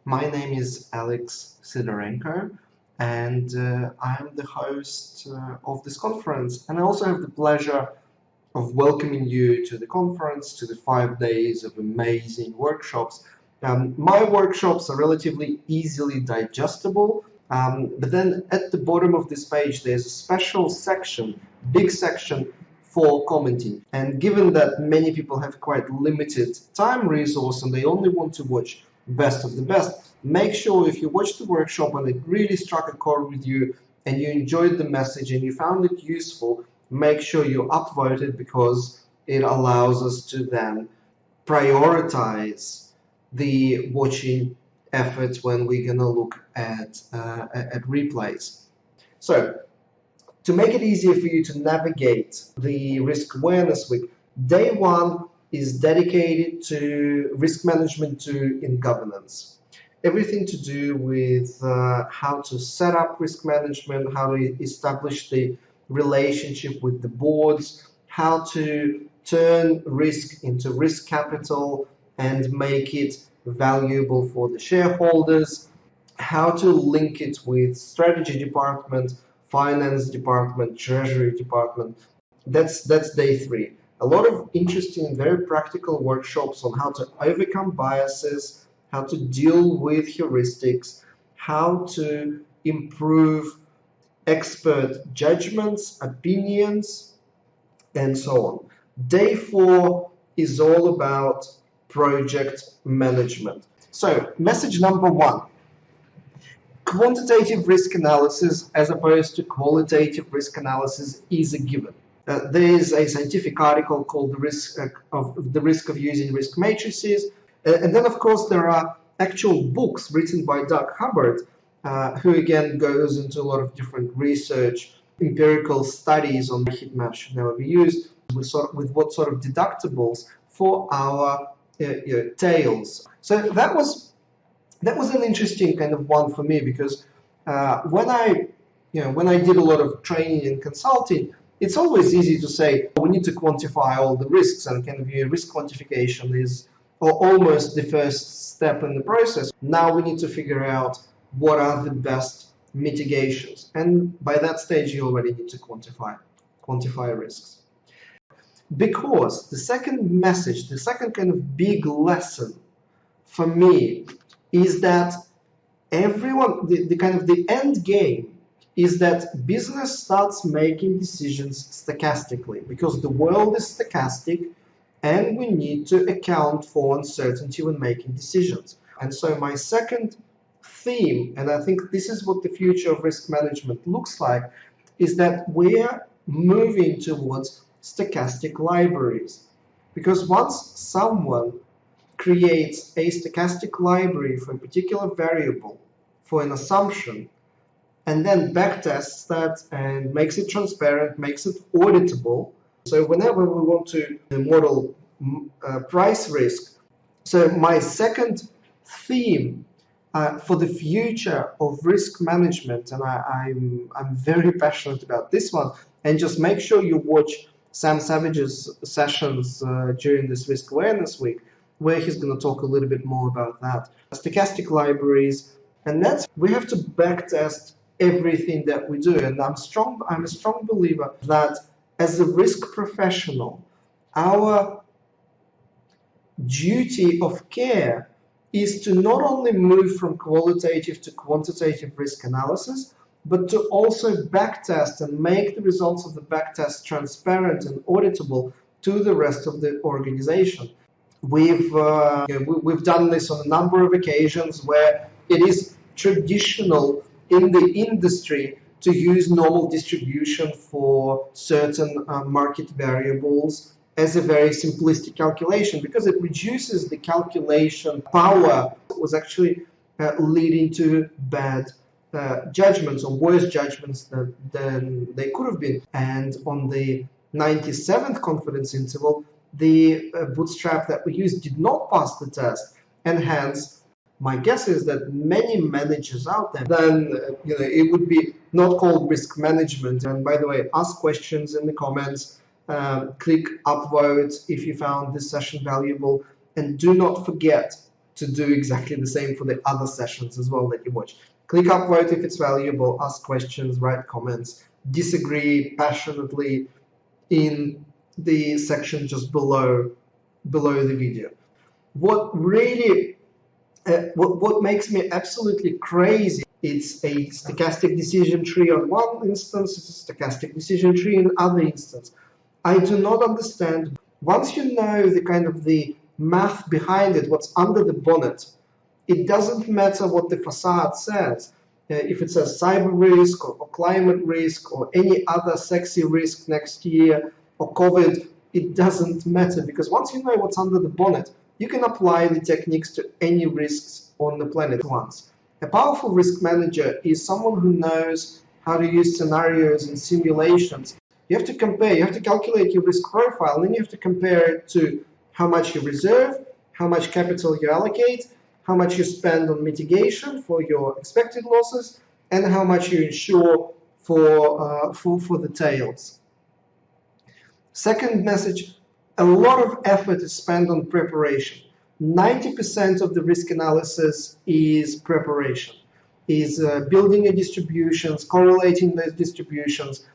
My name is Sidorenko, and I'm the host of this conference. And I also have the pleasure of welcoming you to the conference, to the 5 days of amazing workshops. My workshops are relatively easily digestible, but then at the bottom of this page, there's a special section, big section for commenting. And given that many people have quite limited time resource and they only want to watch best of the best, make sure if you watched the workshop and it really struck a chord with you and you enjoyed the message and you found it useful, make sure you upvote it, because it allows us to then prioritize the watching efforts when we're going to look at replays. So to make it easier for you to navigate the Risk Awareness Week, day one is dedicated to risk management in governance. Everything to do with how to set up risk management, how to establish the relationship with the boards, how to turn risk into risk capital and make it valuable for the shareholders, how to link it with strategy department, finance department, treasury department. That's day three. A lot of interesting, very practical workshops on how to overcome biases, how to deal with heuristics, how to improve expert judgments, opinions, and so on. Day four is all about project management. So, message number one: quantitative risk analysis as opposed to qualitative risk analysis is a given. There is a scientific article called the risk of using risk matrices, and then of course there are actual books written by Doug Hubbard, who again goes into a lot of different research, empirical studies on heat maps should never be used, with what sort of deductibles for our tails. So that was an interesting kind of one for me, because when I did a lot of training and consulting, it's always easy to say we need to quantify all the risks, and kind of risk quantification is almost the first step in the process. Now we need to figure out what are the best mitigations, and by that stage you already need to quantify risks. Because the second message, the second kind of big lesson for me is that everyone, the end game is that business starts making decisions stochastically, because the world is stochastic and we need to account for uncertainty when making decisions. And so my second theme, and I think this is what the future of risk management looks like, is that we're moving towards stochastic libraries. Because once someone creates a stochastic library for a particular variable, for an assumption, and then backtests that and makes it transparent, makes it auditable. So whenever we want to model price risk, so my second theme for the future of risk management, and I'm very passionate about this one, and just make sure you watch Sam Savage's sessions during this Risk Awareness Week, where he's going to talk a little bit more about that. Stochastic libraries, and we have to backtest everything that we do. And I'm a strong believer that as a risk professional, our duty of care is to not only move from qualitative to quantitative risk analysis, but to also backtest and make the results of the backtest transparent and auditable to the rest of the organization. We've done this on a number of occasions where it is traditional in the industry to use normal distribution for certain market variables as a very simplistic calculation, because it reduces the calculation power. It was actually leading to bad judgments, or worse judgments than they could have been. And on the 97th confidence interval, the bootstrap that we used did not pass the test, and hence my guess is that many managers out there, then it would be not called risk management. And by the way, ask questions in the comments, click upvote if you found this session valuable, and do not forget to do exactly the same for the other sessions as well that you watch. Click upvote if it's valuable, ask questions, write comments, disagree passionately in the section just below the video. What really what makes me absolutely crazy, it's a stochastic decision tree on one instance, it's a stochastic decision tree in other instance. I do not understand. Once you know the kind of the math behind it, what's under the bonnet, it doesn't matter what the facade says. If it says cyber risk or climate risk or any other sexy risk next year or COVID, it doesn't matter, because once you know what's under the bonnet, you can apply the techniques to any risks on the planet once. A powerful risk manager is someone who knows how to use scenarios and simulations. You have to compare, you have to calculate your risk profile, and then you have to compare it to how much you reserve, how much capital you allocate, how much you spend on mitigation for your expected losses, and how much you insure for the tails. Second message, a lot of effort is spent on preparation. 90% of the risk analysis is preparation, is building your distributions, correlating those distributions,